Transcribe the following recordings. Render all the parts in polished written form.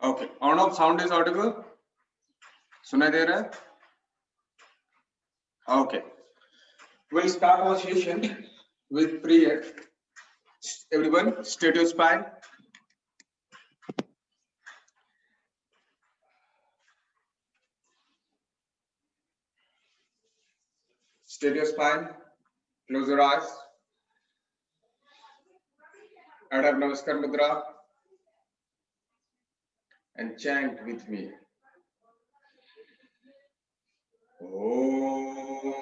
Okay, on off sound is audible. सुनाई दे रहा है? Okay, we'll start our session with prayer. Everyone, straight your spine. Straight your spine. Close your eyes. Adapt Namaskar Mudra and chant with me. Om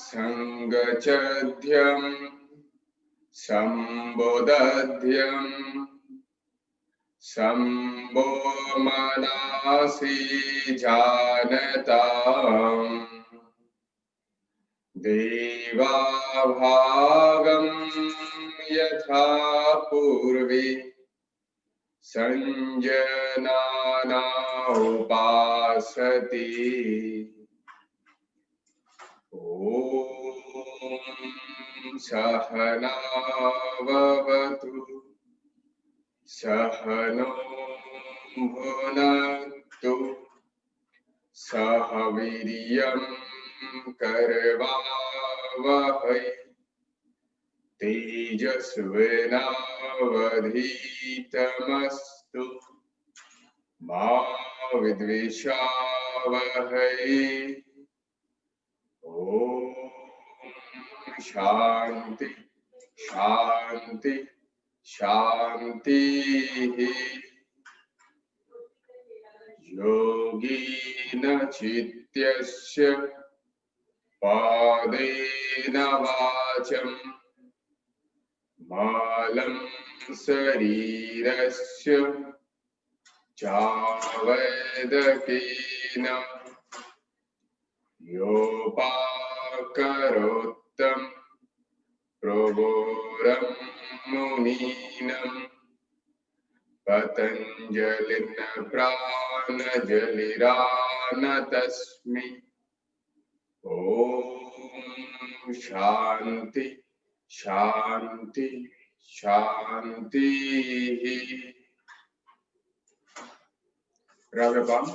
Sangachadhyam Sambodadhyam Sambho Manasi Janatam Devabhagam Yatha Purvi Sanjanana Upasati Om Sahana Vavatu Sahano Bhunaktu Sahaviryam Karvavahai Tejasvinavadhitamastu Ma Vidvishavahai Om Shanti Shanti Shanti Yogina Chityasya Padena Vacham Malam Sarirasya Chavadakina Yopakarottam Proboram Muninam Patanjalina Pranajalirana Tasmi Om Shanti Shanti Shanti. Grab your palm.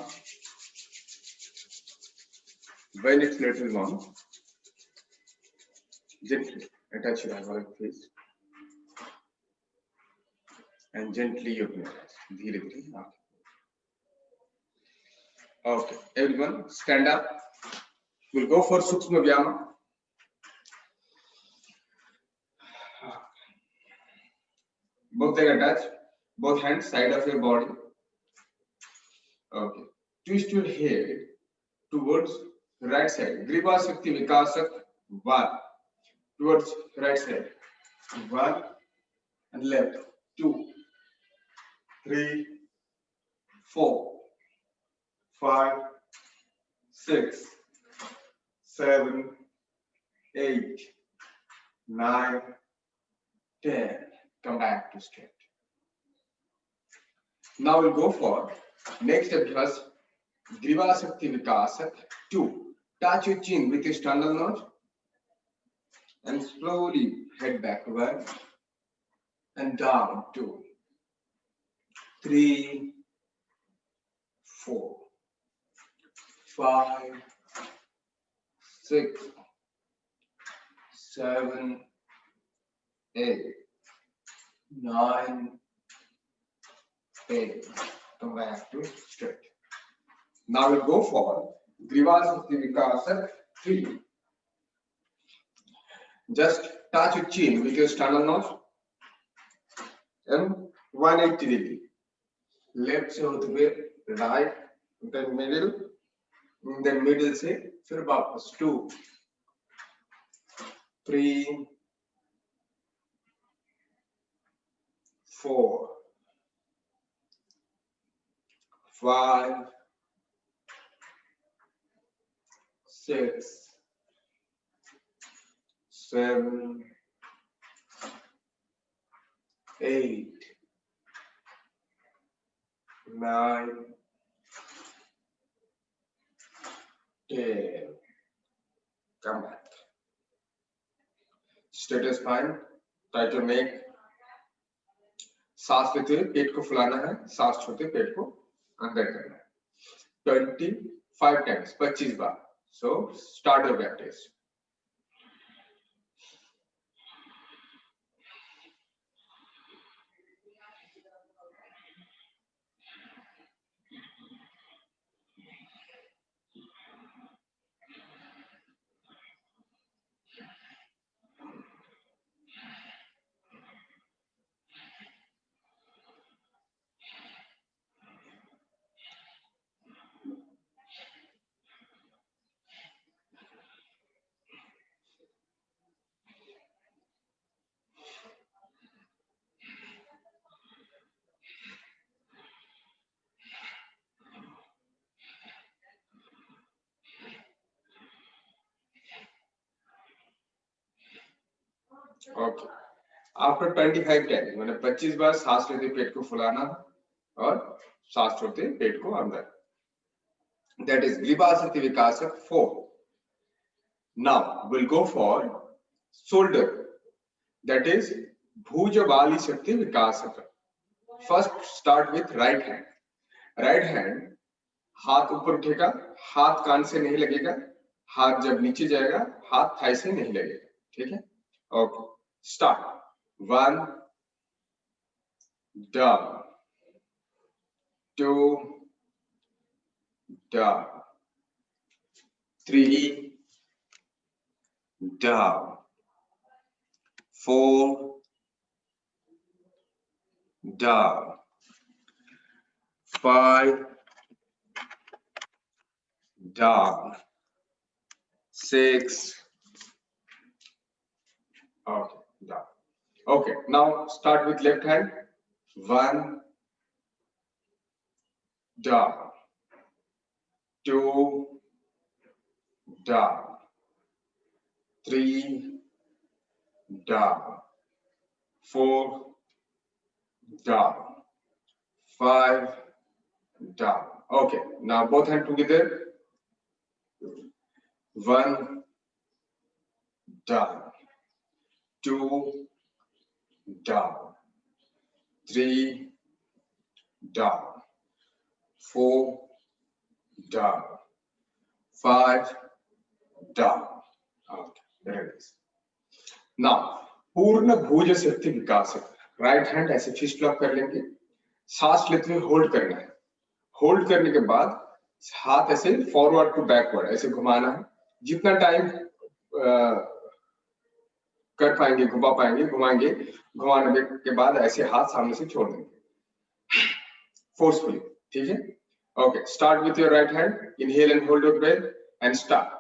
When it's little long, gently attach your eyeball face and gently open your eyes. धीरे धीरे. Okay, everyone, stand up. We'll go for Sukshma Vyama. Both legs attached, both hands side of your body. Okay, twist your head towards right side. Griva Shakti Vikasak 1. Towards right side. 1 and left. 2, 3, 4, 5, 6, 7, 8, 9, 10. Come back to straight. Now we'll go for next abhyas, Griva Shakti Vikasak 2. Touch your chin with your sternal notch and slowly head backward and down. 2, 3, 4, 5, 6, 7, 8, 9, 8. Come back to straight. Now we'll go for Griva Shakti Vikasak 3. Just touch your chin with your sternal notch and 180 degree. Left से होते हुए right, then middle से फिर वापस. 2, 3, 4, 5, 6, 7, 8, 9, 10. Come back. Straight your spine, tight your neck, सांस लेते हुए पेट को फुलाना है, सांस छोड़ते हुए पेट को अंदर करना है 25 times, 25 bar. So start your practice. Okay. After 25 time मैंने 25 बार सांस लेते पेट को फुलाना और सांस छोड़ते पेट को अंदर. That is Gribhasakti Vikasak 4. Now we'll go for shoulder. That is Bhujabali Shakti Vikasaka. First start with right hand. Right hand, हाथ ऊपर उठेगा, हाथ कान से नहीं लगेगा, हाथ जब नीचे जाएगा हाथ थाई से नहीं लगेगा. ठीक है? Okay. Start. 1 down, 2 down, 3 down, 4 down, 5 down, 6. Okay, down. Okay, now start with left hand. 1 down, 2 down, 3 down, 4 down, 5 down. Okay, now both hands together. 1 down, 2 down, 3 down, 4 down, 5 down. Okay, there it is. Now पूर्ण भुज शक्ति विकास. Right hand ऐसे fist lock कर लेंगे, सांस लेते हुए hold करना है. होल्ड करने के बाद हाथ ऐसे फॉरवर्ड टू बैकवर्ड ऐसे घुमाना है. जितना टाइम कर पाएंगे घुमा पाएंगे घुमाएंगे. घुमाने के बाद ऐसे हाथ सामने से छोड़ देंगे फोर्सफुली. ठीक है? Okay. Start with your right hand. Inhale and hold your breath and start.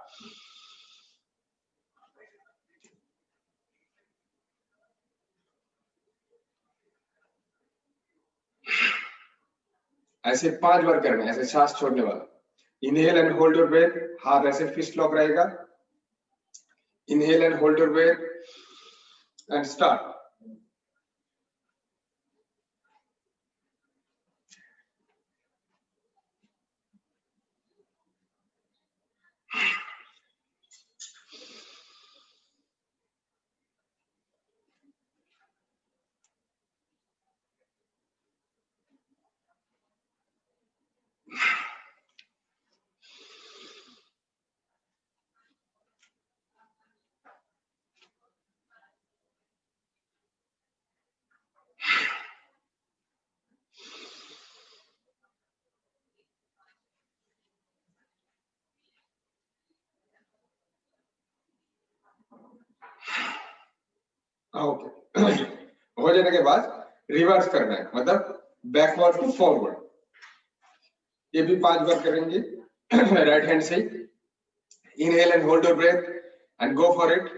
ऐसे 5 बार करना है, ऐसे सांस छोड़ने वाला. Inhale and hold your breath. हाथ ऐसे फिस्ट लॉक रहेगा. Inhale and hold your breath and start. Okay. हो जाने के बाद रिवर्स करना है, मतलब बैकवर्ड टू फॉरवर्ड. ये भी 5 बार करेंगे राइट हैंड से. Inhale and hold your breath and go for it.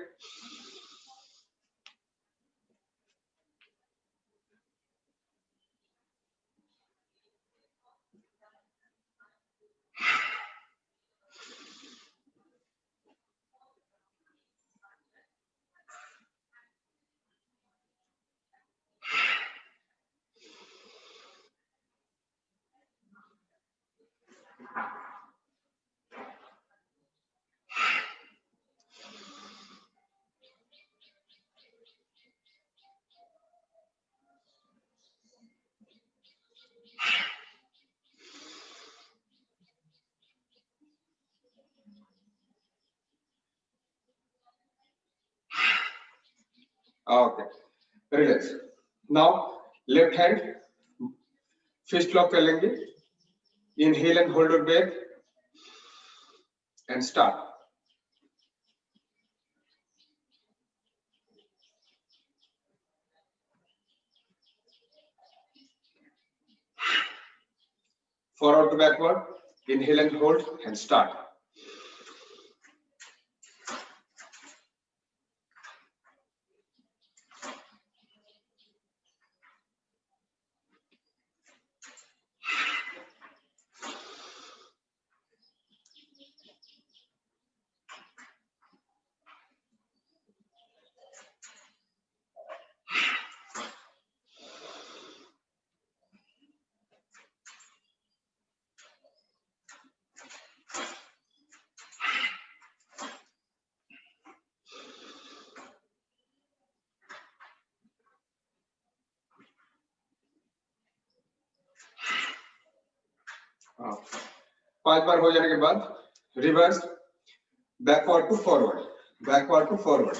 Okay, relax. Now left hand fist lock कर लेंगे. Inhale and hold your breath and start. Forward to backward. Inhale and hold and start. पांच बार हो जाने के बाद reverse backward to forward, backward to forward.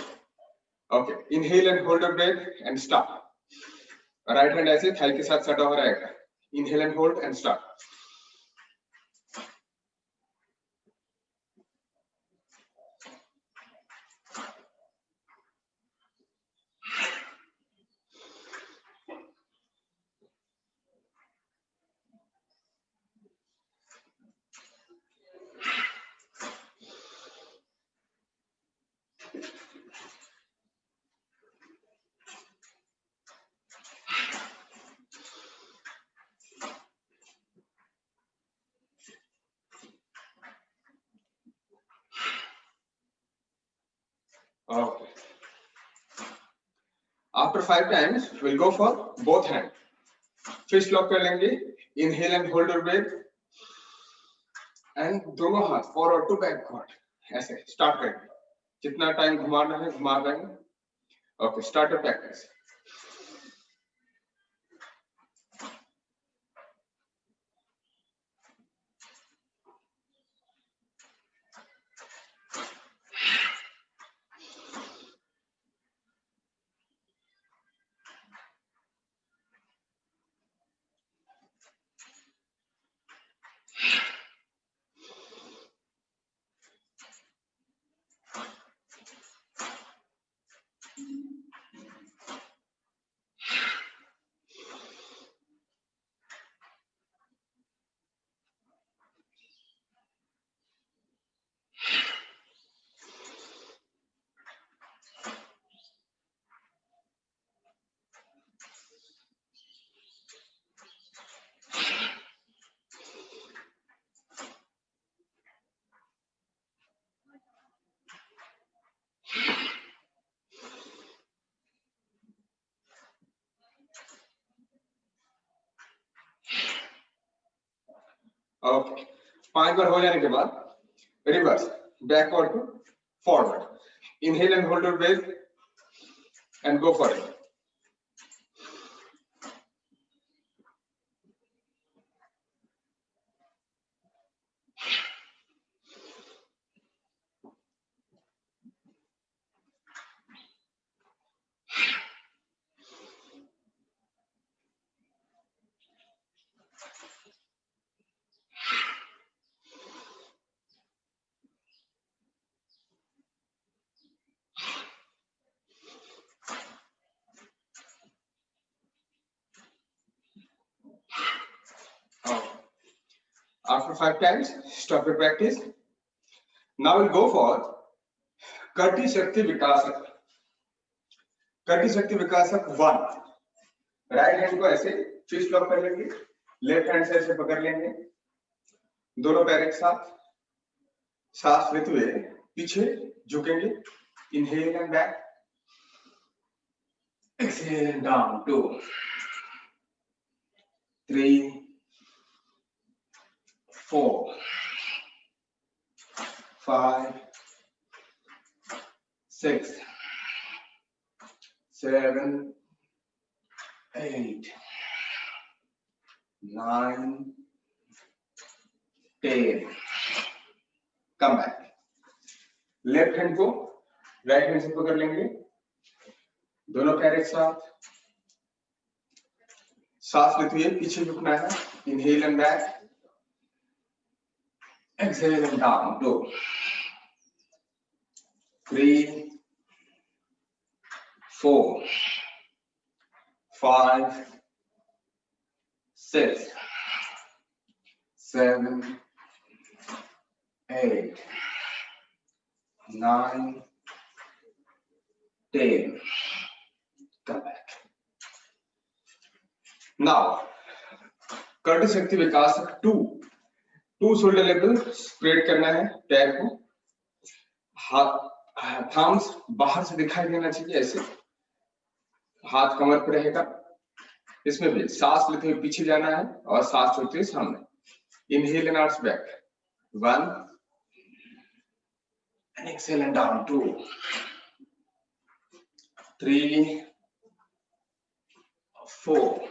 Okay, inhale and hold your breath and stop. Right hand ऐसे Thai के साथ सटा हुआ रहेगा. Inhale and hold and start. Okay. After 5 times, we'll go for both hand. Fist lock कर लेंगे. Inhale and hold your breath. And दोनों हाथ forward to backward. ऐसे start करेंगे. जितना टाइम घुमाना है घुमा देंगे. Okay, start your practice. Okay. 5 बार हो जाने के बाद reverse backward to forward. Inhale and hold your breath and go for it. After 5 times, stop your practice. Now we'll go for Kati Shakti Vikasak. Kati Shakti Vikasak 1. Right hand को ऐसे fist lock कर लेंगे. Left hand से ऐसे पकड़ लेंगे. दोनों पैर एक साथ सांस लेते हुए पीछे झुकेंगे. Inhale and back. Exhale and down. 2, 3, 4, 5, 6, 7, 8, 9, 10. Come back. Left hand को राइट हैंड से पकड़ लेंगे. दोनों पैर एक साथ, सांस लेते हुए पीछे झुकना है, inhale and back, exhale and down, 2 3 4 5 6 7 8 9 10. Come back. Now, Kurt शक्ति विकास 2 शोल्डर लेवल स्प्रेड करना है पैर को, हाथ थाम्स बाहर से दिखाई देना चाहिए, ऐसे हाथ कमर पर रहेगा। इसमें भी सांस लेते हुए पीछे जाना है और सांस छोड़ते हुए सामने। Inhale and arch back, 1 and exhale and down, 2 3 4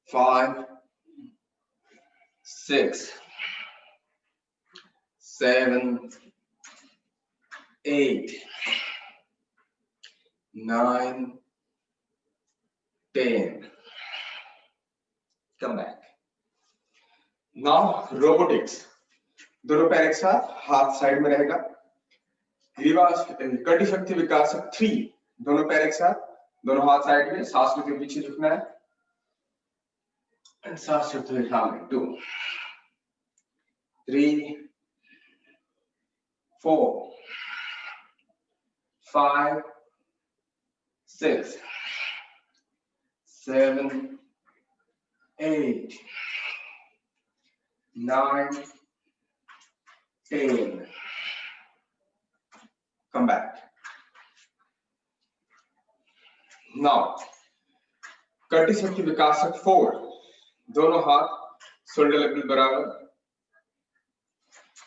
5 6 7 8 9 10. Come back. Now robotics. दोनों पैर एक साथ, हाथ साइड में रहेगा। कटी शक्ति विकास 3 दोनों पैर एक साथ, दोनों हाथ साइड में, सांस लेते हुए पीछे झुकना है एंड सांस छोड़ते हुए सामने, 2 3 4 5 6 7 8 9 10. Come back. Now, कटी शक्ति विकासक 4 दोनों हाथ शोल्डर लेवल बराबर,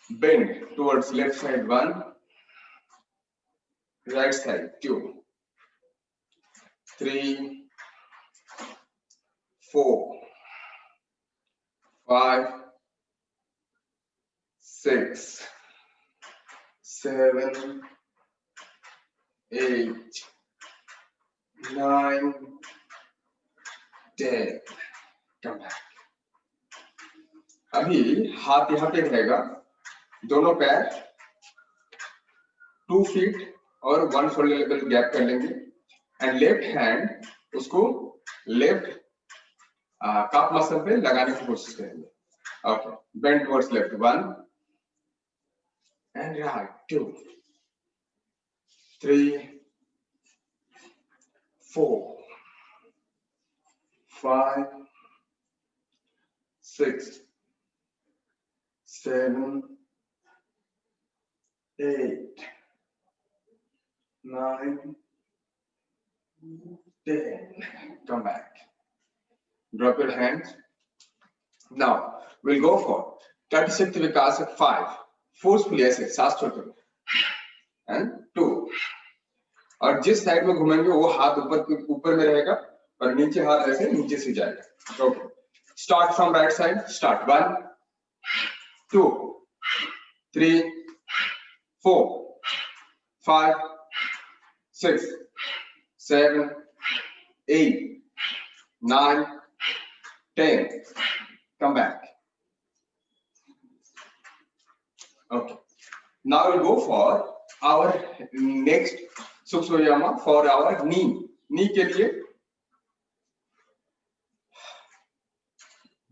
bend towards left side 1, right side 2 3 4 5 6 7 8 9 10. Come back. अभी हाथ यहाँ पे रहेगा, दोनों पैर 2 फीट और 1 शोल्डर लेवल गैप कर लेंगे एंड लेफ्ट हैंड उसको लेफ्ट काफ मसल पे लगाने की कोशिश करेंगे। Okay, bend towards left 1 and right 2 3 4 5 6 7 8 9 10. Come back. Drop your hands. Now we'll go for कटी शक्ति विकास 5 फोर्सफुली ऐसे सांस छोड़ते एंड 2, और जिस साइड में घूमेंगे वो हाथ ऊपर में रहेगा और नीचे हाथ ऐसे नीचे से जाएगा। Okay, start from right side, start 1 2 3 4 5 6 7 8 9 10. Come back. Okay, now we'll go for our next Suksuyama for our knee. Knee के लिए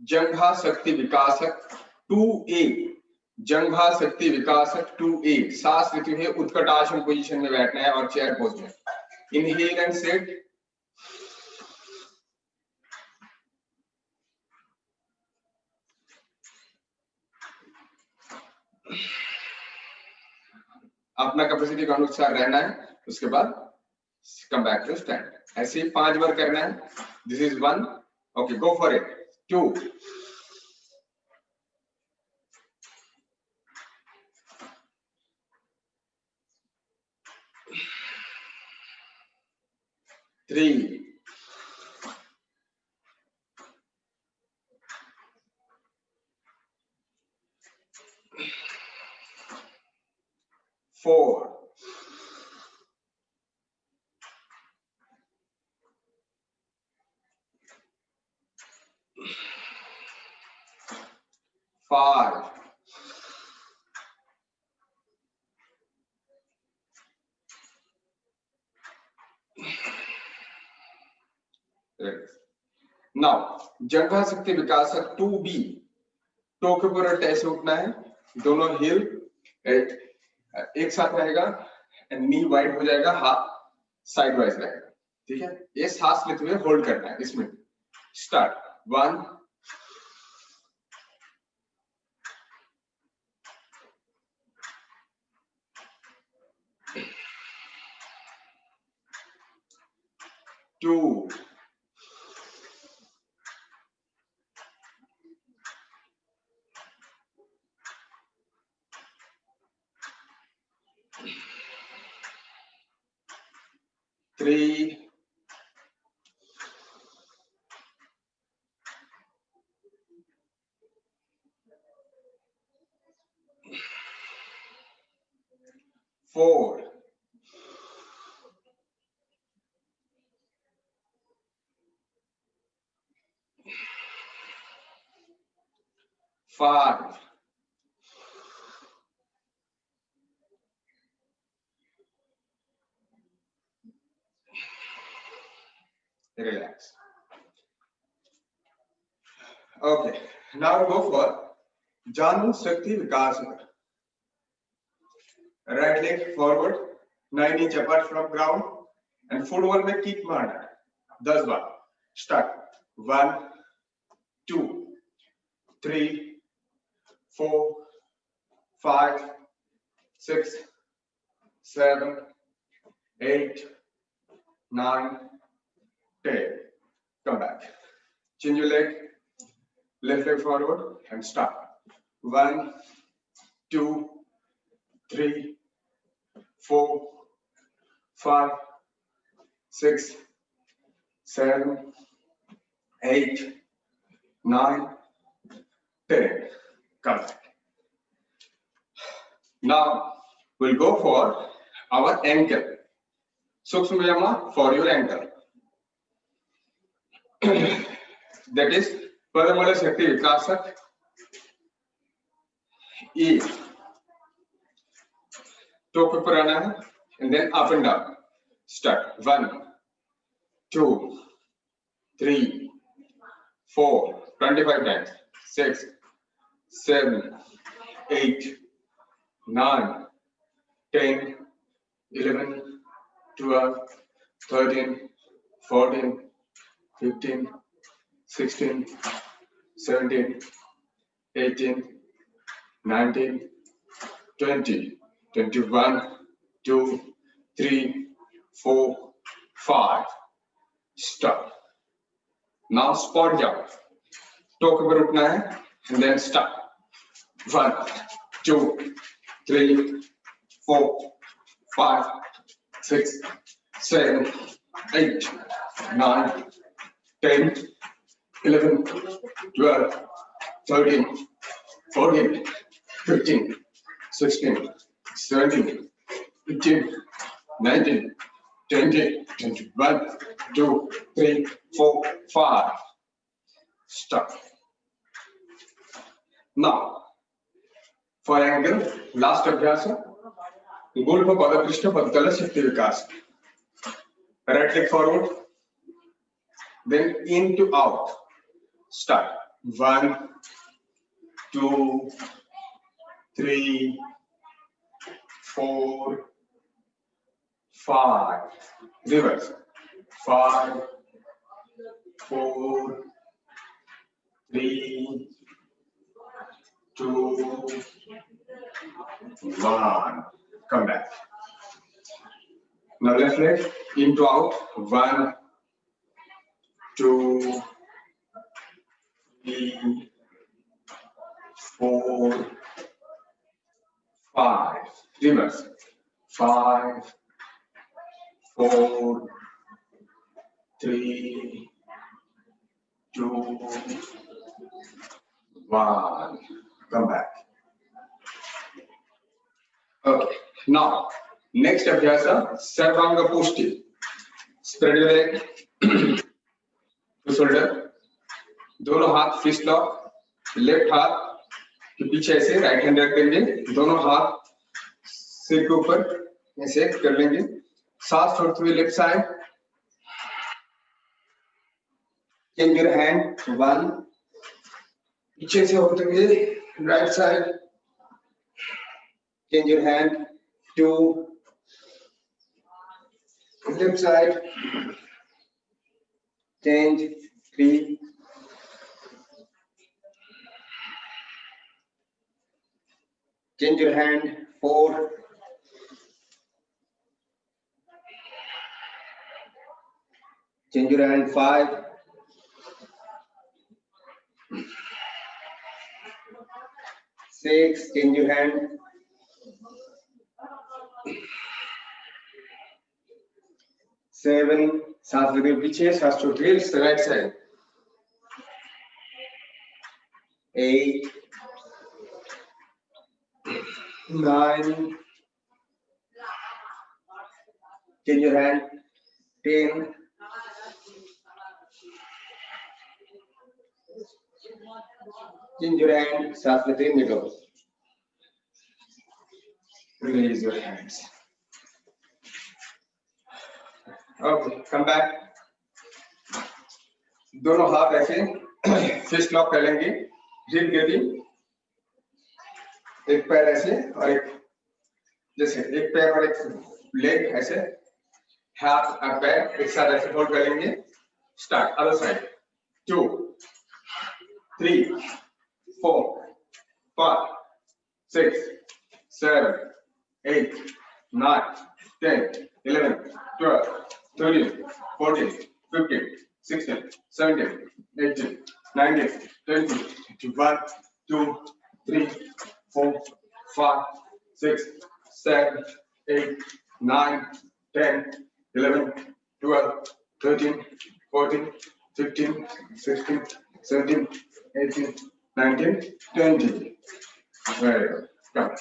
जंघा शक्ति विकासक 2A, जंघा शक्ति विकासक 2A। सांस लेते हुए उत्कटासन पोजीशन में बैठना है और चेयर पोज में। इनहेल एंड सेट, अपना कैपेसिटी के अनुसार रहना है, उसके बाद कम बैक टू स्टैंड। ऐसे ही 5 बार करना है। This is 1, okay, go for it, 2 3 4 5, 6. Now जंघा शक्ति विकासक 2B, टो के ऊपर ऐसे उठना है, दोनों हिल एक साथ रहेगा, नी वाइड हो जाएगा, हाथ साइड वाइज रहेगा, ठीक है। ये सांस लेते हुए होल्ड करना है इसमें। Start 1, 2, 3, 4, 5, 6. Relax. Okay, now we go for जानु शक्ति विकास। Right leg forward 9 inch apart from ground and football में किक मारना है 10 बार। Start 1, 2, 3, 4, 5, 6, 7, 8, 9, 10. Come back. Change your leg. Left leg forward and start. 1, 2, 3, 4, 5, 6, 7, 8, 9, 10. Come back. Now we'll go for our ankle. Sukshma Yama for your ankle. That is Padamala Shakti Vikasak E. Toe पे ऊपर आना है and then up and down. Start 1, 2, 3, 4, 25 times. 6, 7, 8, 9, 10, 11, 12, 13, 14, 15, 16, 17, 18, 19, 20, 21, 2, 3, 4, 5. Stop. Now spot jump. Toe के ऊपर उठना है and then start. 1, 2, 3, 4, 5, 6, 7, 8, 9, 10, 11, 12, 13, 14, 15, 16, 17, 18, 19, 20, 21, 2, 3, 4, 5. Stop. Now, for angle, last abhyasa, Gulpa Padakrishna Padkala Shakti Vikas. Right leg forward, then in to out. Start. 1, 2, 3, 4, 5. Reverse. 5, 4, 3, 2, 1. Come back. Now left leg in to out. 1, 2, 3, 4, 5. Reverse. 5, 4, 3, 2, 1. Come back. Okay. Now, next abhyasa, Sarvanga Pushti. Spread your leg to shoulder. दोनों हाथ fist lock, left हाथ तो पीछे ऐसे right hand रख देंगे, दोनों हाथ सिर के ऊपर ऐसे कर लेंगे, सांस छोड़ते हुए left side, change your hand, 1, पीछे से होते हुए right side, change your hand, 2, left side, change, 3, change your hand, 4, change your hand, 5, 6, change your hand, 7, सांस लेते हुए पीछे, सांस छोड़ते हुए right side, 8, 9, change your hand, 10, change your hand, सांस लेते हुए middle, release your hands. Okay, come back. दोनों हाथ ऐसे फिस्ट लॉक कर लेंगे, हिप गेटिंग, एक पैर ऐसे और एक जैसे, एक पैर और एक लेग ऐसे, हाथ और पैर एक साथ ऐसे होल्ड कर लेंगे, start, other side, 2, 3, 4, 5, 6, 7, 8, 9, 10, 11, 12, 13, 14, 15, 16, 17, 18, 19, 20, 21, 2, 3, 4, 5, 6, 7, 8, 9, 10, 11, 12, 13, 14, 15, 16, 17, 18, 19, 20. Very good. Come.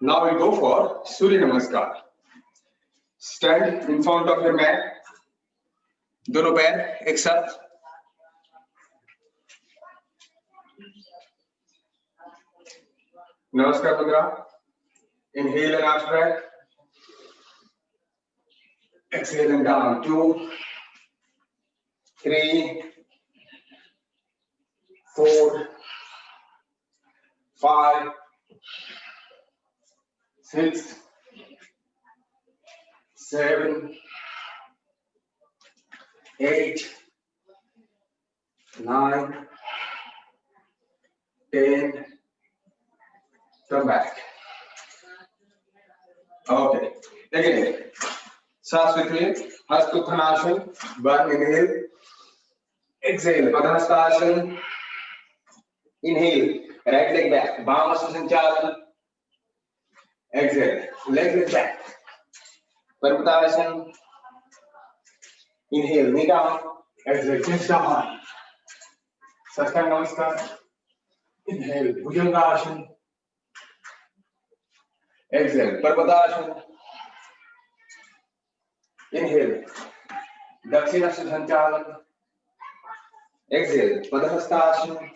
Now we go for Surya Namaskar. Stand in front of your mat. दोनों पैर एक साथ, नमस्कार मुद्रा, inhale and out breath, exhale and down, 2, 3, 4, 5, 6, 7, 8, 9, 10, come back. Okay, again, सांस लेते हस्त उत्थानासन, 1, inhale, exhale, पद्महस्तासन, inhale, right leg back, बामासन संचालन, exhale, leg back, Parvatasana, inhale, knee down, exhale, chest down, Saskar Namaskar, inhale, Bhujangasana, exhale, Parvatasana, inhale, Dakshinasana Sanchalan, exhale, Padahastasana,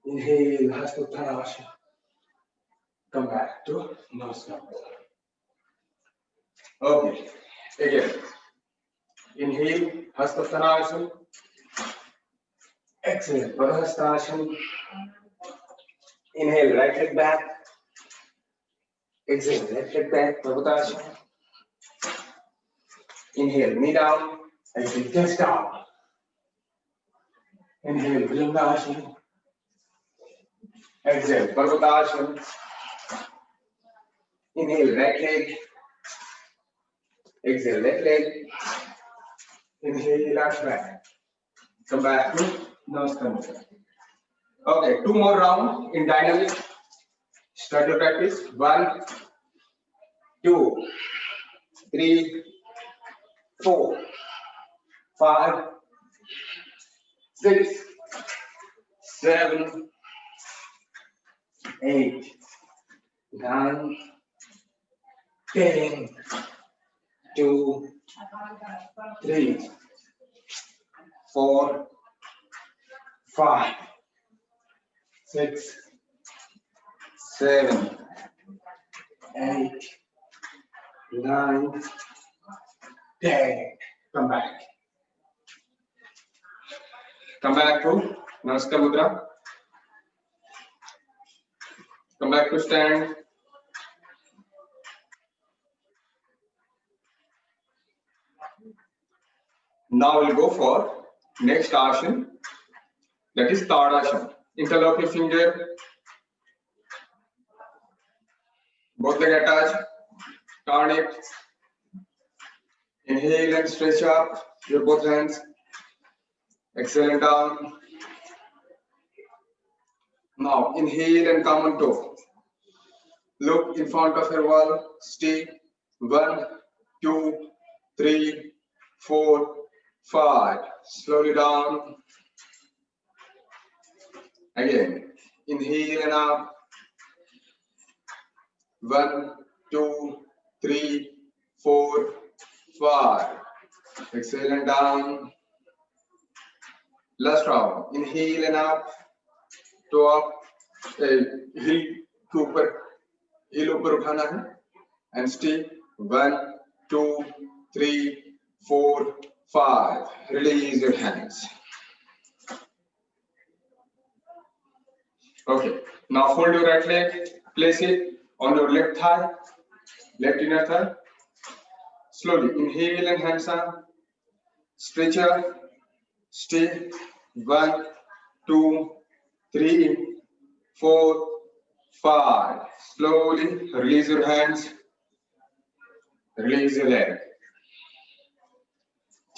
inhale, Hastottanasana, come back to Namaskar. Okay, again, inhale, Hastottanasana, exhale, Padahastasana, inhale, right leg back, exhale, left leg back, Parvatasana, inhale, knee down, exhale, chest down, inhale, Bhujangasana, exhale, Parvatasana, inhale, right leg, exhale, left leg, inhale, last back, come back to Namaskar. Okay, 2 more rounds in dynamic. Start your practice. 1, 2, 3, 4, 5, 6, 7, 8, 9, 10, 2, 3, 4, 5, 6, 7, 8, 9, 10. Come back. Come back to Namaskar Mudra. Come back to stand. Now we'll go for next asana, that is Tadasana. Interlock your finger, both leg attached, turn it. Inhale and stretch up your both hands. Exhale and down. Now inhale and come on toe. Look in front of your wall. Stay. 1, 2, 3, 4, 5. Slowly down. Again. Inhale and up. 1, 2, 3, 4, 5. Exhale and down. Last round. Inhale and up. तो आप हिल के ऊपर हिल ऊपर उठाना है and stay 1 2 3 4 5 release your hands okay now fold your right leg place it on your left thigh left inner thigh slowly inhale and hands up stretch up stay 1 2 3 4 5 slowly release your hands release your leg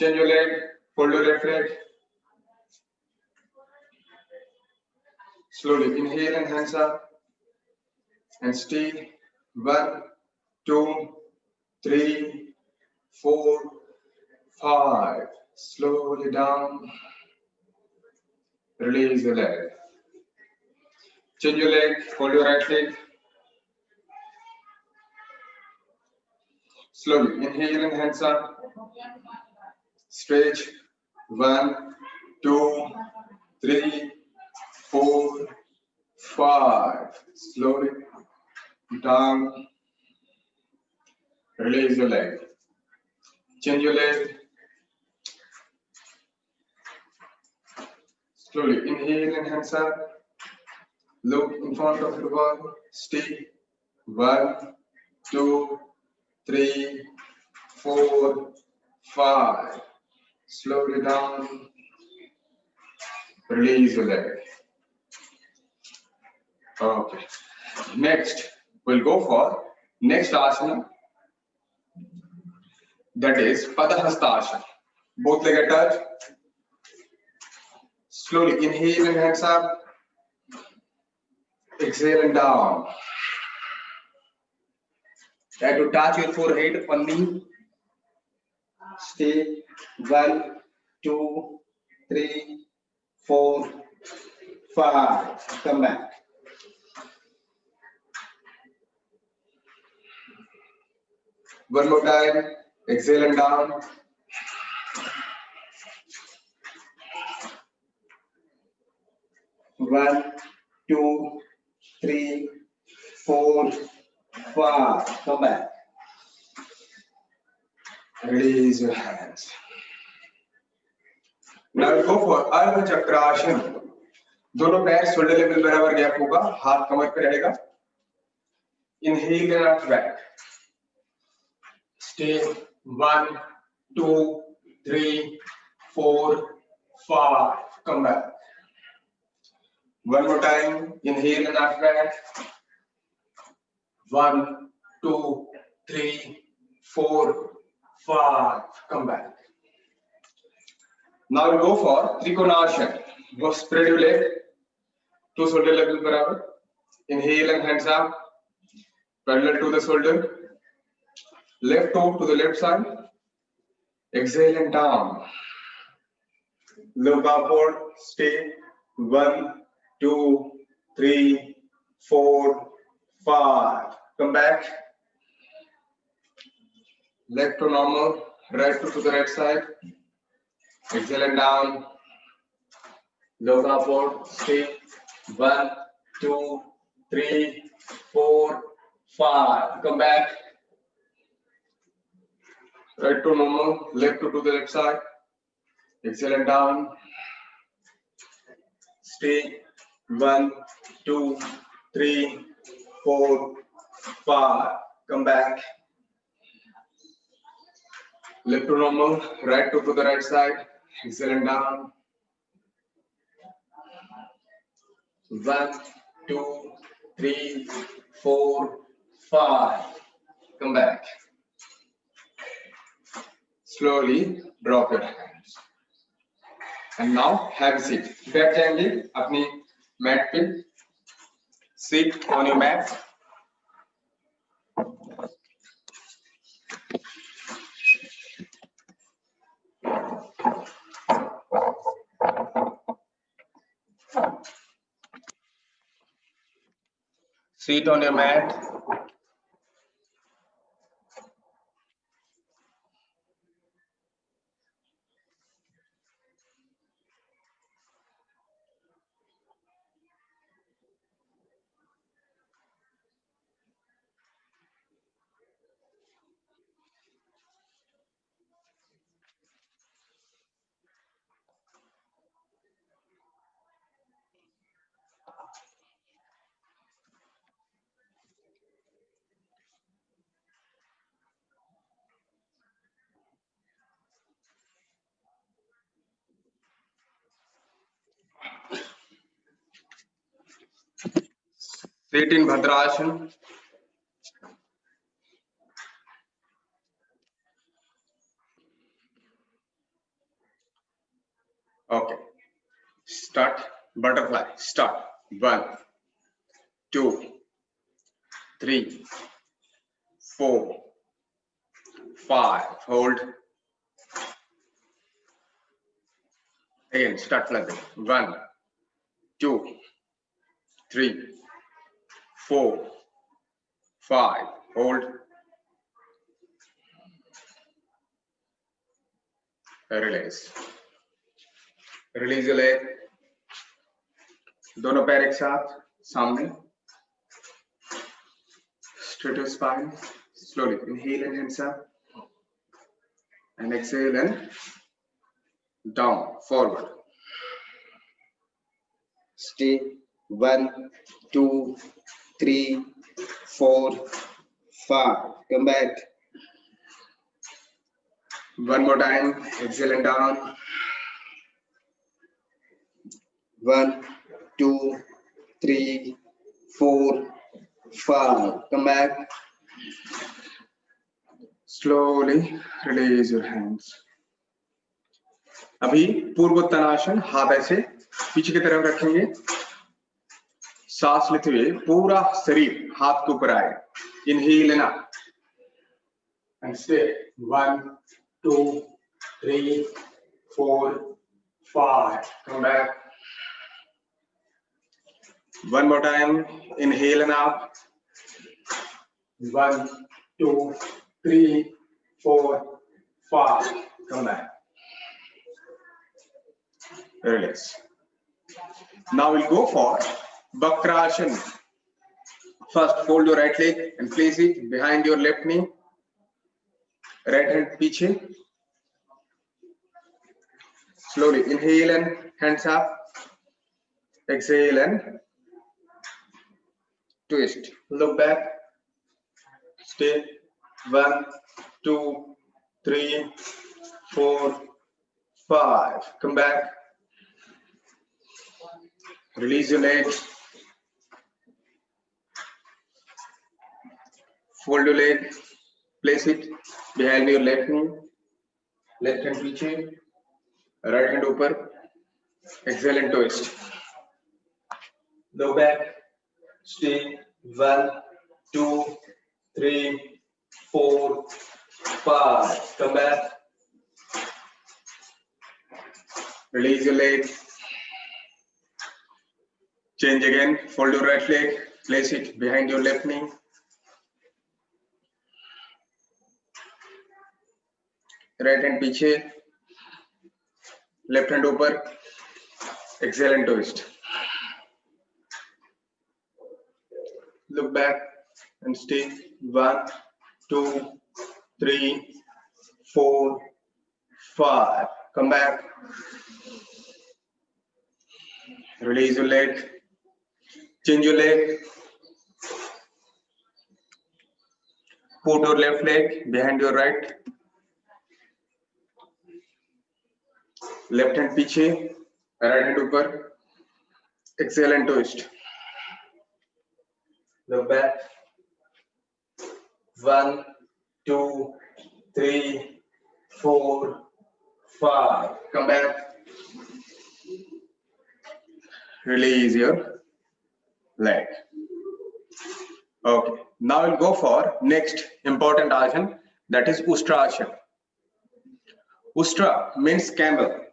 change your leg fold your left leg slowly inhale and hands up and stay 1 2 3 4 5 slowly down release your leg change your leg, hold your right leg. Slowly inhale and hands up. Stretch. 1, 2, 3, 4, 5. Slowly down. Release your leg. Change your leg. Slowly inhale and hands up. Look in front of your wall. Stay. 1, 2, 3, 4, 5. Slowly down. Release your leg. Okay. Next, we'll go for next asana. That is Padahasta Asana. Both legs attached. Slowly inhale and hands up. Exhale and down. Try to touch your forehead on knee. Stay. 1, 2, 3, 4, 5. Come back. One more time. Exhale and down. One, 2, 3, 4, 5. Come back. Release your hands. Now we go for Ardha Chakrasana. दोनों पैर shoulder level बराबर gap होगा, हाथ कमर पे रहेगा. Inhale and out back. Stay. 1, 2, 3, 4, 5. Come back. One more time. Inhale and out back. 1, 2, 3, 4, 5. Come back. Now we go for Trikonasana. Go spread your leg. Two shoulder level barabar. Inhale and hands up. Parallel to the shoulder. Left toe to the left side. Exhale and down. Look upward. Stay. 1, 2, 3, 4, 5. Come back. Left to normal. Right to the right side. Exhale and down. Look upward. Stay. 1, 2, 3, 4, 5. Come back. Right to normal. Left to the left side. Exhale and down. Stay. 1, 2, 3, 4, 5. Come back. Left to normal. Right to the right side. Exhale and down. 1, 2, 3, 4, 5. Come back. Slowly drop your hands. And now have a seat. बैठ जाएंगे अपनी mat पे. Sit on your mat. Sit on your mat. Sit in Bhadrasana. Okay. Start. Butterfly. Start. 1, 2, 3, 4, 5. Hold. Again. Start flapping. 1, 2, 3, 4, 5. Hold. Release. Release your leg. दोनों पैर एक साथ सामने. Straight your spine. Slowly inhale and hands up. And exhale and down, forward. Stay. 1, 2, 3, 4, 5. Come back. One more time. Exhale and down. 1, 2, 3, 4, 5. Come back. Slowly release your hands. अभी पूर्वोत्तानासन. हाथ ऐसे पीछे की तरफ रखेंगे. सांस लेते हुए पूरा शरीर हाथ के ऊपर आए. Inhale and up. And stay. 1, 2, 3, 4, 5. Come back. One more time. Inhale and up. 1, 2, 3, 4, 5. Come back. Release. Now we'll go for Bakrasana. First, fold your right leg and place it behind your left knee. Right hand पीछे. Slowly inhale and hands up. Exhale and twist. Look back. Stay. 1, 2, 3, 4, 5. Come back. Release your legs. Fold your leg. Place it behind your left knee. Left hand पीछे. Right hand ऊपर. Exhale and twist. Look back. Stay. 1, 2, 3, 4, 5. Come back. Release your leg. Change again. Fold your right leg. Place it behind your left knee. Right hand पीछे. Left hand ऊपर. Exhale and twist. Look back and stay. 1, 2, 3, 4, 5. Come back. Release your leg. Change your leg. Put your left leg behind your right. Left hand पीछे, right hand ऊपर. Exhale and twist. Look back. 1, 2, 3, 4, 5. Come back. Release your leg. Okay. Now we'll go for next important asana, that is Ustrasana. Ustra means camel.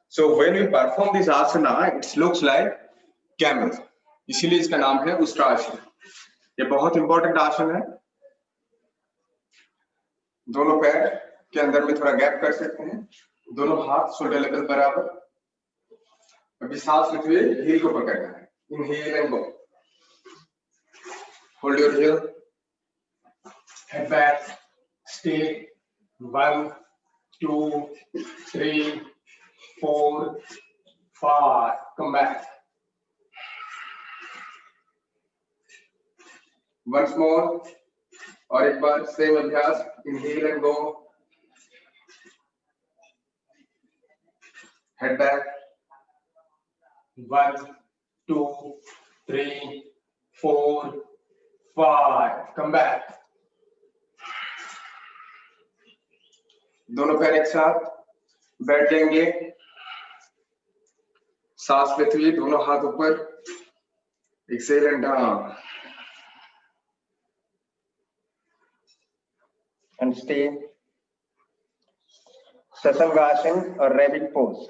So when we perform this asana, it looks like camel. इसीलिए इसका नाम है उष्ट्रासन. ये बहुत important आसन है. दोनों पैर के अंदर में थोड़ा गैप कर सकते हैं. दोनों हाथ शोल्डर लेवल बराबर. अभी सांस लेते हुए हील को पकड़ना है. Inhale and go. Hold your heel. Head back. Stay. 1, 2, 3, 4, 5. Come back. Once more. और एक बार सेम अभ्यास. Inhale and go. Head back. 1, 2, 3, 4, 5. Come back. दोनों पैर एक साथ बैठ जाएंगे. सांस लेते हुए दोनों हाथ ऊपर. Exhale and down. And stay. Sasangasana or rabbit pose.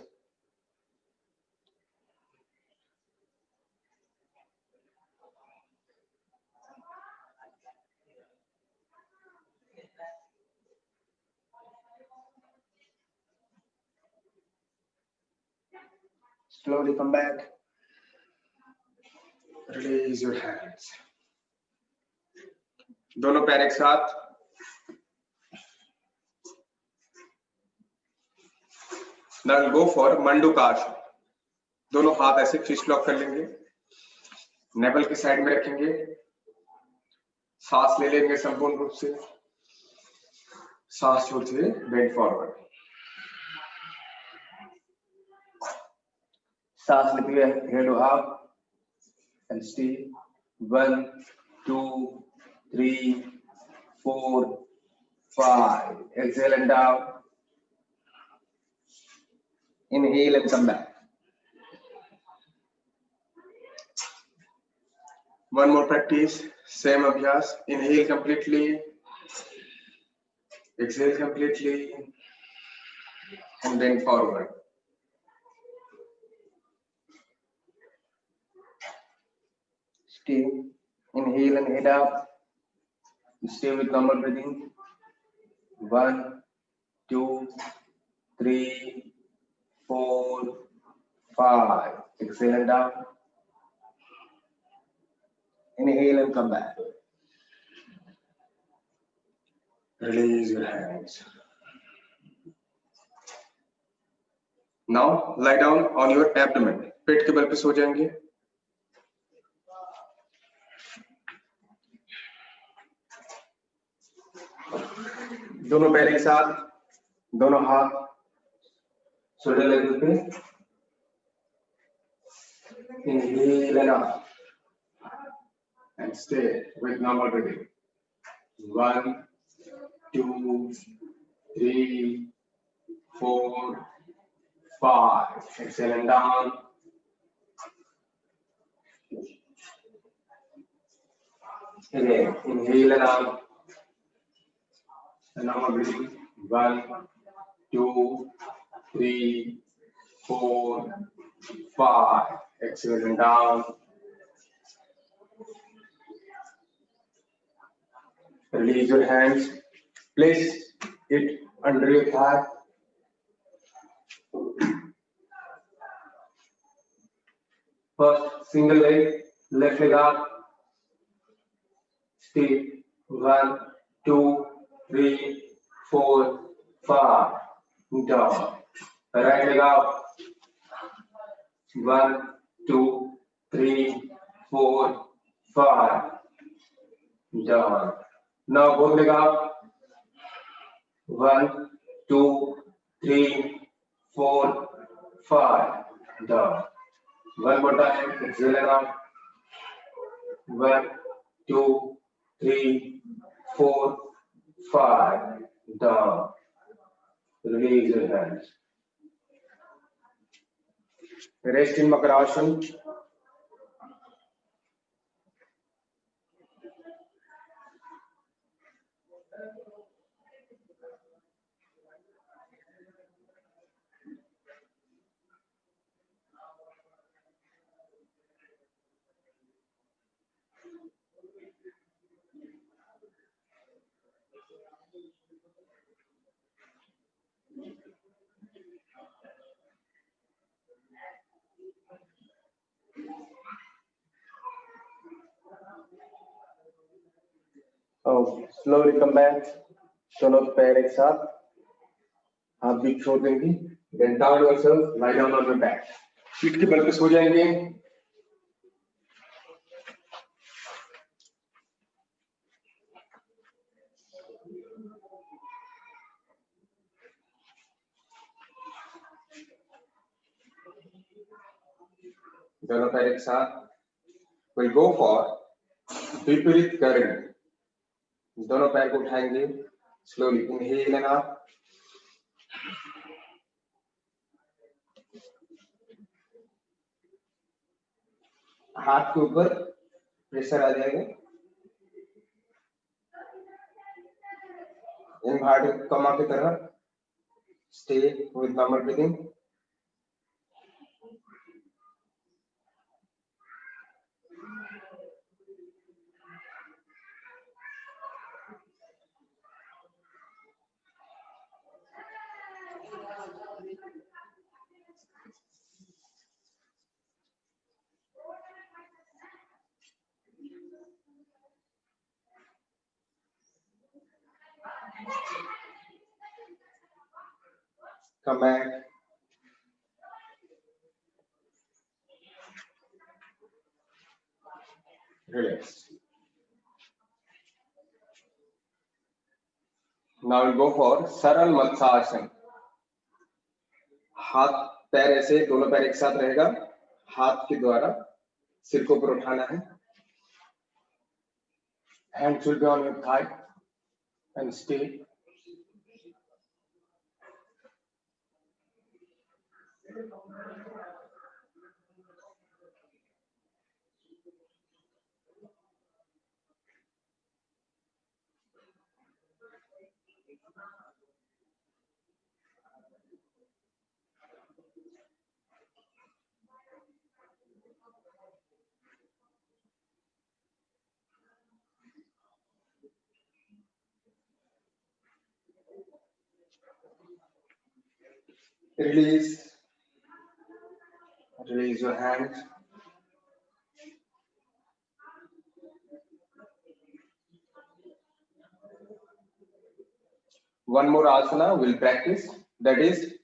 Slowly come back. Release your hands. दोनों पैर एक साथ. Now we'll go for मंडूकासन. दोनों हाथ ऐसे फिस्ट लॉक कर लेंगे. नेवल की साइड में रखेंगे. सांस ले लेंगे संपूर्ण रूप से. सांस छोड़ते हुए बेंड फॉरवर्ड. सांस लेते हुए head up and stay. 1, 2, 3, 4, 5. Exhale and down. Inhale and come back. One more practice. Same abhyas. Inhale completely. Exhale completely. And then forward. Stay. Inhale and head up. Stay with normal breathing. 1, 2, 3, 4, 5. Exhale and down. Inhale and come back. Release your hands. Now lie down on your abdomen. पेट के बल पे सो जाएंगे. दोनों पैर एक साथ. दोनों हाथ शोल्डर लेवल पे. Inhale and up. And stay with normal breathing. 1, 2, 3, 4, 5. Exhale and down. Again, inhale and up. And normal breathing. 1, 2, 3, 4, 5. Exhale and down. Release your hands. Place it under your thigh. First single leg, left leg up, stay, 1, 2, 3, 4, 5, down. Right leg up, 1, 2, 3, 4, 5, down. Now both leg up, 1, 2, 3, 4, 5, down. One more time, exhale and out. 1, 2, 3, 4, 5, down. Release your hands. Rest in Makarasana. Oh, slowly come back. दोनों पैर एक साथ, हाथ भी छोड़ देंगे. Then down yourself, lie down on your back. पीठ के बल पे सो जाएंगे. दोनों पैर एक साथ. We'll go for विपरीत करेंगे. दोनों पैर को उठाएंगे. Slowly inhale and out. हाथ के ऊपर प्रेशर आ जाएगा. इनवर्टेड कॉमा की तरह. Stay with normal breathing. Come back. Relax. Now we'll go for सरल मत्स्यासन. हाथ पैर ऐसे, दोनों पैर एक साथ रहेगा. हाथ के द्वारा सिर को ऊपर उठाना है. Hands will be on your thigh and stay. Release. Release your hands. One more asana we'll practice. That is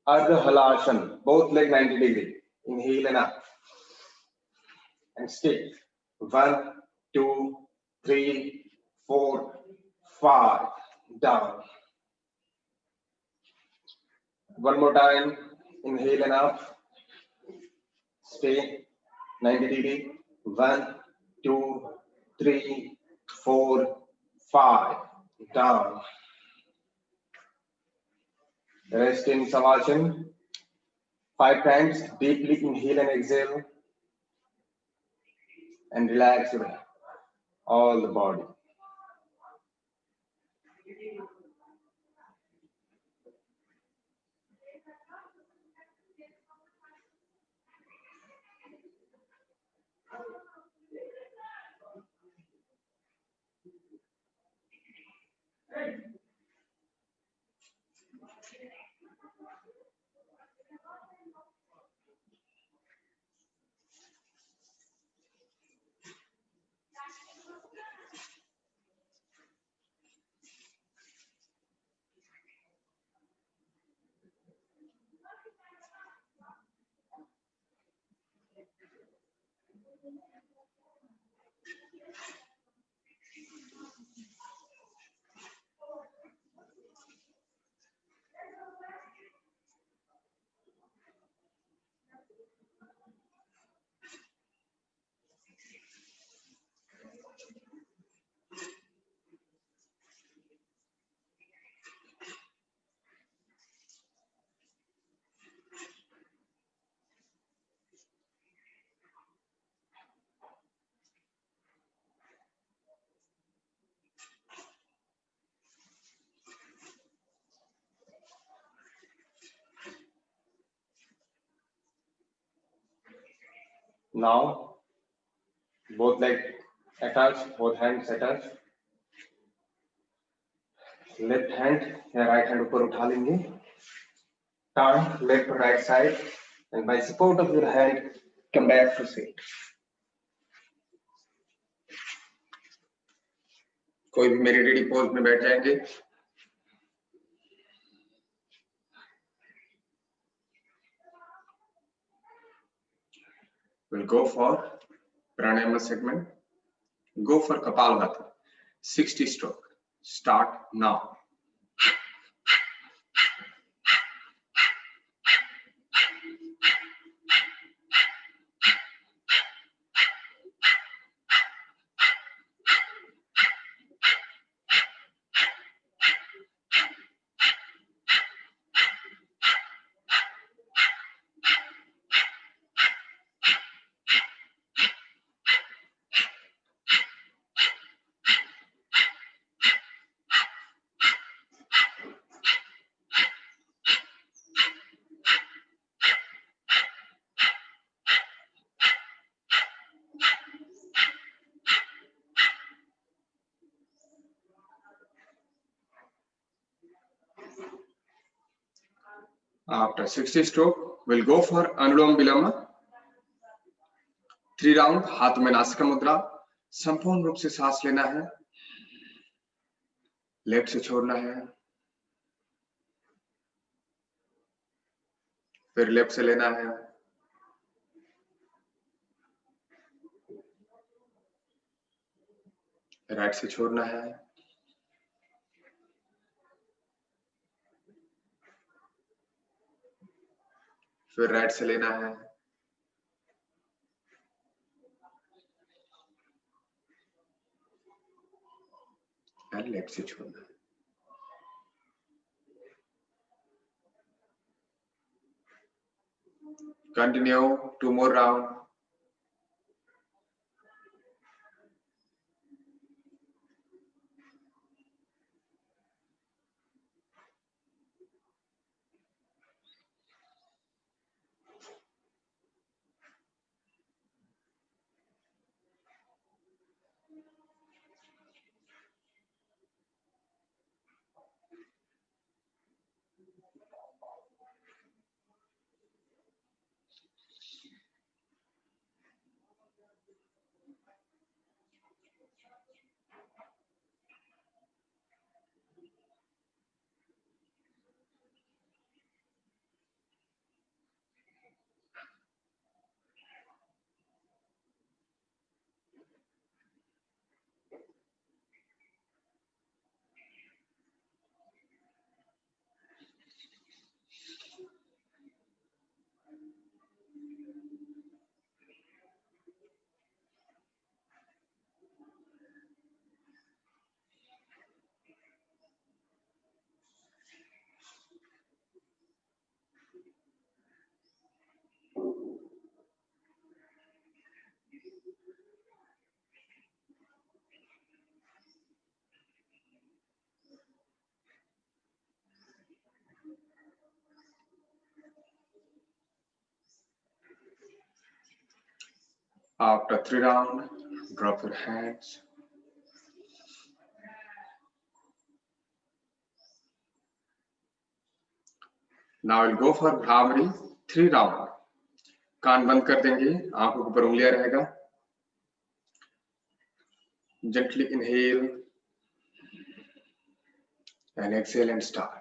Ardha Halasana. Both leg 90 degree. Inhale and up. And stay. 1, 2, 3, 4, 5. Down. One more time. Inhale and up. Stay. 90 degree. 1, 2, 3, 4, 5. Down. Rest in Savasana. 5 times. Deeply inhale and exhale. And relax all the body. Now, both legs attached, both hands attached. Left hand या right hand ऊपर उठा लेंगे. Turn left to right side, and by support of your hand, come back to sit. कोई भी meditative pose में बैठ जाएंगे. We'll go for pranayama segment. Go for Kapalabhati. 60 stroke. Start now. After 60 stroke, we'll go for Anulom Viloma. 3 round. हाथ में नासिका मुद्रा. संपूर्ण रूप से सांस लेना है. लेफ्ट से छोड़ना है. फिर लेफ्ट से लेना है. राइट से छोड़ना है. फिर राइट से लेना है. और लेफ्ट से छोड़ना है. Continue 2 more round. After 3 rounds, drop your hands. Now we'll go for Bhramari. 3 rounds. कान बंद कर देंगे. आंखों के ऊपर उंगलियां रहेगा. Gently inhale and exhale and start.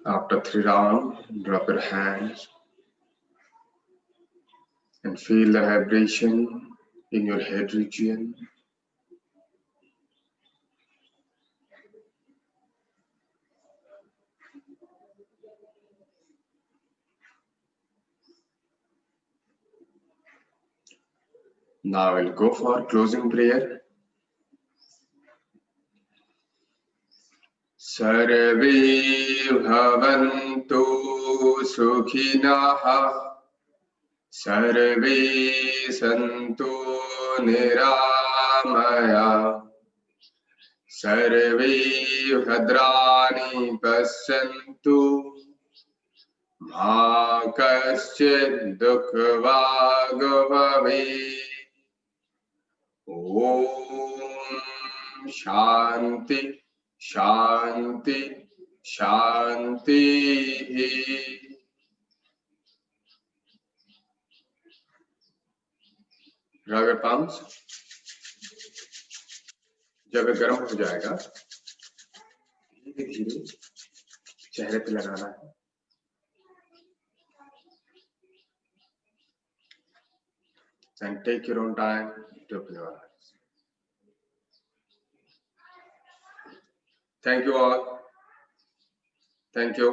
After 3 rounds, drop your hands and feel the vibration in your head region. Now we'll go for closing prayer. Sarve bhavantu sukhinah, sarve santu niramaya, sarve bhadrani pasyantu, ma kaschid dukkhvag bhavet. Om Shanti Shanti Shanti. Rub your palms. जब ये गर्म हो जाएगा धीरे धीरे चेहरे पे लगाना है. And take your own time to open your eyes. Thank you all. Thank you.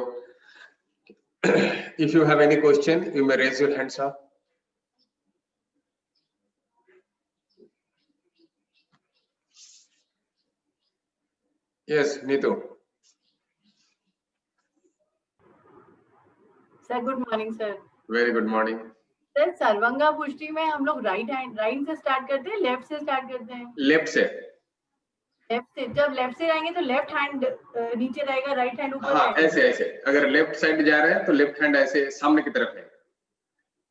If you have any question, you may raise your hands up. Yes, Neetu. Sir good morning sir. Very good morning. Sir सर्वांगा पुष्टि में हम लोग right से start करते हैं, left से start करते हैं? लेफ्ट से. जब लेफ्ट से जाएंगे तो लेफ्ट हैंड नीचे रहेगा, राइट हैंड ऊपर. हाँ, ऐसे अगर लेफ्ट साइड जा रहे हैं तो लेफ्ट हैंड ऐसे सामने की तरफ है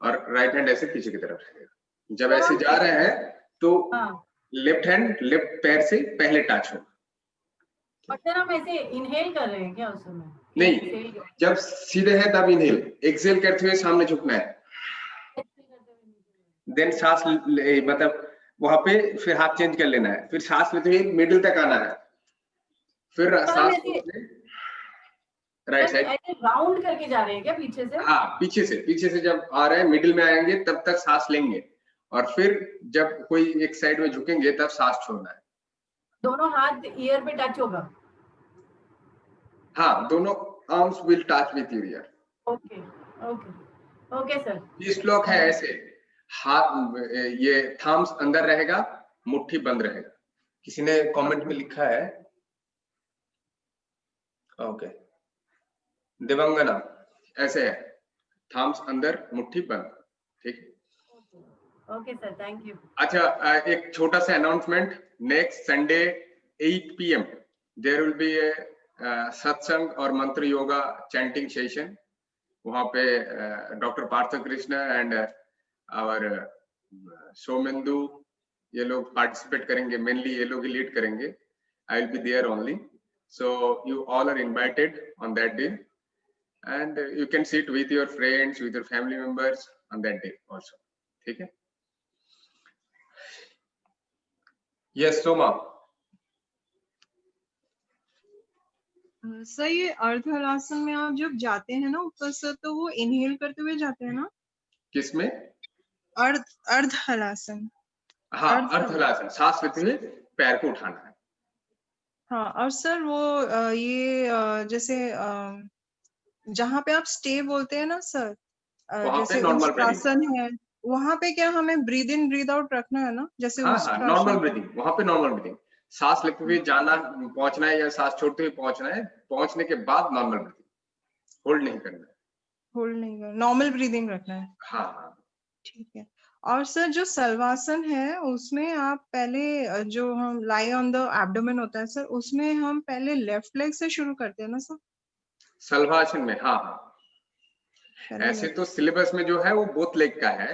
और राइट हैंड ऐसे पीछे की तरफ है. जब ऐसे जा रहे हैं तो लेफ्ट हैंड लेफ्ट पैर से पहले टच हो. और सर हम ऐसे इनहेल कर रहे हैं क्या उस समय? नहीं, जब सीधे है तब इनहेल. एक्सहेल करते हुए सामने झुकना है. देन सांस मतलब वहां पे फिर हाथ चेंज कर लेना है. फिर सांस लेते हुए मिडिल तक आना है. फिर सांस राइट साइड राउंड करके जा रहे हैं क्या पीछे से? हाँ, पीछे से जब आ रहे हैं मिडिल में आएंगे तब तक सांस लेंगे और फिर जब कोई एक साइड में झुकेंगे तब सांस छोड़ना है. दोनों हाथ ईयर पे टच होगा? हाँ, दोनों arms will touch with your year. Okay okay okay sir. ये श्लोक है ऐसे, हाथ ये थम्स अंदर रहेगा, मुट्ठी बंद रहेगा. किसी ने कमेंट में लिखा है. ओके, दिवंगना ऐसे है, थम्स अंदर मुट्ठी बंद. ठीक है. Okay sir, thank you. अच्छा, एक छोटा सा announcement. Next Sunday 8 PM there will be a satsang और मंत्र योगा चैंटिंग सेशन. वहां पे डॉक्टर पार्थ कृष्ण एंड और सोमेंदु ये लोग पार्टिसिपेट करेंगे. मेनली ये लोग ही लीड करेंगे. I will be there only. So you all are invited on that day and you can sit with your friends, with your family members on that day also. ठीक है. Yes, Soma. Sir ये अर्ध हलासन में आप जब जाते हैं ना ऊपर से तो वो इनहेल करते हुए जाते हैं ना? किसमें? अर्ध हलासन. हाँ, अर्ध हलासन सांस लेते हुए पैर को उठाना है. हाँ, और सर वो ये जैसे जहाँ पे आप स्टे बोलते हैं ना सर, जैसे आसन है वहाँ पे क्या हमें ब्रीद इन ब्रीद आउट रखना है ना? जैसे नॉर्मल ब्रीदिंग. वहाँ पे नॉर्मल ब्रीदिंग. सांस लेते हुए जाना पहुंचना है या सांस छोड़ते हुए पहुंचना है. पहुंचने के बाद नॉर्मल ब्रीदिंग. होल्ड नहीं करना है. होल्ड नहीं करना, नॉर्मल ब्रीदिंग रखना है. हाँ. ठीक है. और सर जो सलवासन है उसमें आप पहले जो हम लाई ऑन द एब्डोमेन होता है सर, उसमें हम पहले लेफ्ट लेग से शुरू करते हैं ना सर? सलवासन में हाँ हाँ, पहले ऐसे left। तो सिलेबस में जो है वो बोथ लेग का है,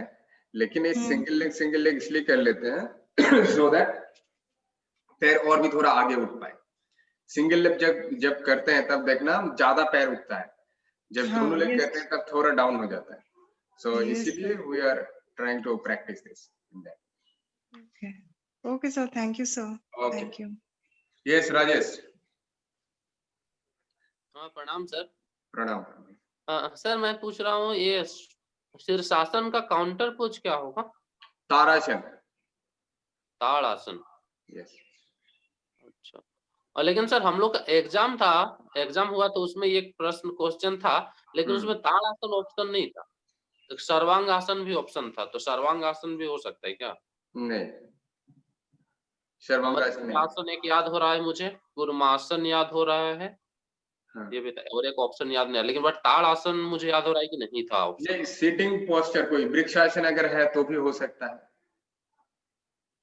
लेकिन ये हम्म। सिंगल लेग इसलिए कर लेते हैं सो दैट पैर और भी थोड़ा आगे उठ पाए। सिंगल लेग जब जब करते हैं तब देखना ज्यादा पैर उठता है, जब हाँ, दोनों लेग yes, करते हैं तब थोड़ा डाउन हो जाता है। सो yes, इसीलिए sir. We are trying to practice this in that. Okay. Okay, sir. Thank you, sir. Okay, Thank you. Yes Rajesh. हाँ प्रणाम सर। प्रणाम। सर मैं पूछ रहा हूँ ये शीर्षासन का काउंटर पोज क्या होगा? ताड़ासन। ताड़ासन। यस। अच्छा, और लेकिन सर हम लोग का एग्जाम हुआ तो उसमें एक प्रश्न क्वेश्चन था, लेकिन उसमें ताड़ासन ऑप्शन नहीं था, तो सर्वांगासन भी ऑप्शन था, तो सर्वांगासन भी हो सकता है क्या? नहीं, सर्वांगासन नहीं। आसन एक याद हो रहा है मुझे, कूर्मासन याद हो रहा है, हाँ। ये भी था, और एक ऑप्शन याद नहीं है, लेकिन बट ताड़ासन मुझे याद हो रहा है कि नहीं था ऑप्शन। ये सिटिंग पोस्चर, कोई वृक्षासन अगर है तो भी हो सकता है।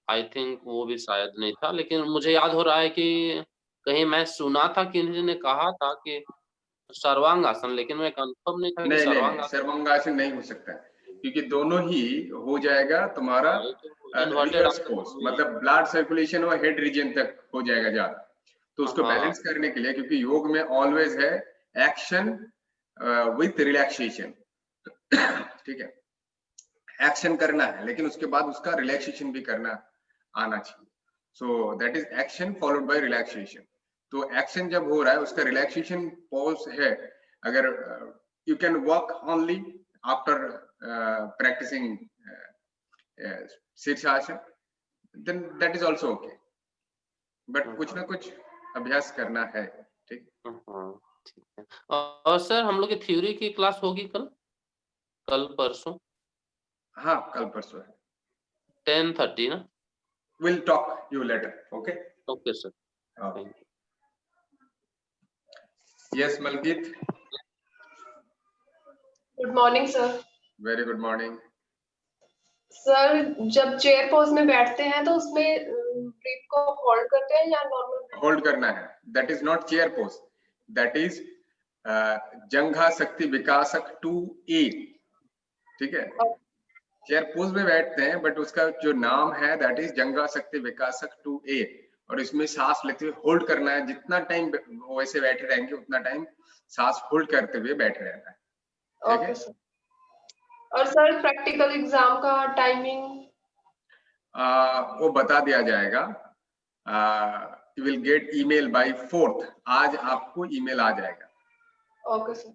आई थिंक वो भी शायद नहीं था, लेकिन मुझे याद हो रहा है कि कहीं मैं सुना था कि किसी ने कहा था कि सर्वांगासन, लेकिन मैं कंफर्म नहीं था कि नहीं नहीं नहीं, सर्वांगासन। सर्वांगासन नहीं हो सकता है, क्योंकि दोनों ही हो जाएगा तुम्हारा इन्वर्टेड रिवर्स पोज, मतलब ब्लड सर्कुलेशन और हेड रीजन तक हो जाएगा ज्यादा। तो उसको हाँ। बैलेंस करने के लिए, क्योंकि योग में ऑलवेज है एक्शन विथ रिलैक्सेशन, ठीक है, एक्शन करना है लेकिन उसके बाद उसका रिलैक्सेशन भी करना आना चाहिए। So that is action followed by relaxation. तो एक्शन जब हो रहा है उसका रिलैक्सेशन पॉज है, अगर you can work only after practising shirshasana, then that is also okay, but कुछ ना कुछ अभ्यास करना है, ठीक। हाँ ठीक है। और सर हम लोग की थ्योरी की क्लास होगी कल परसों? हाँ कल परसों है। 10:30 ना? Will talk you later. Okay okay sir, thank you. Yes Malkit. Good morning sir. Very good morning. Sir जब चेयर पोज में बैठते हैं तो उसमें ब्रीथ को होल्ड करते हैं या नॉर्मल? होल्ड करना है, that is not chair pose, that is जंघा शक्ति विकासक 2A, ठीक है। चेयर पोज में बैठते हैं बट उसका जो नाम है दैट इज जंघा शक्ति विकासक 2A, और इसमें सांस लेते हुए होल्ड करना है, जितना टाइम वैसे बैठे रहेंगे उतना टाइम सांस होल्ड करते हुए बैठे रहना है, ठीक है। सर और सर प्रैक्टिकल एग्जाम का टाइमिंग? वो बता दिया जाएगा, you will get email by 4th, आज आपको ईमेल आ जाएगा। ओके सर,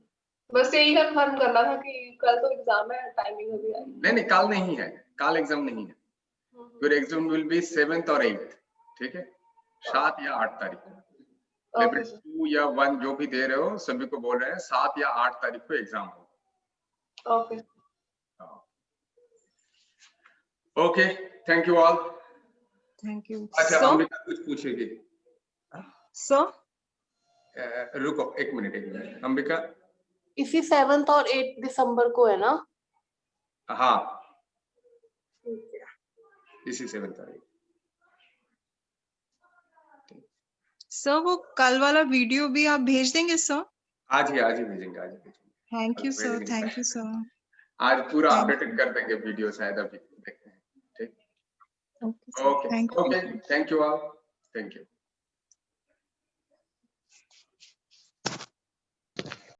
बस यही कंफर्म करना था कि कल तो एग्जाम है, टाइमिंग अभी आई नहीं कल नहीं है, कल एग्जाम नहीं है, फिर एग्जाम विल बी 7th और 8th, ठीक है, 7 या 8 तारीख को। लेवल 2 या 1 जो भी दे रहे हो सभी को बोल रहे हैं 7 या 8 तारीख को एग्जाम होगा। Okay okay, thank you all. Thank you. अच्छा So, अंबिका कुछ पूछेगी? sir, रुको एक मिनट अंबिका। इसी 7 और 8 दिसंबर को है ना? हाँ इसी 7 तारीख। sir वो कल वाला वीडियो भी आप भेज देंगे सर? आज ही भेजेंगे, आज ही भेजेंगे। Thank you sir, thank you sir. आज पूरा Thank अपडेटेड कर देंगे वीडियो, शायद अभी देखते हैं, ठीक। Okay sir, okay thank you. Okay, thank you all, thank you.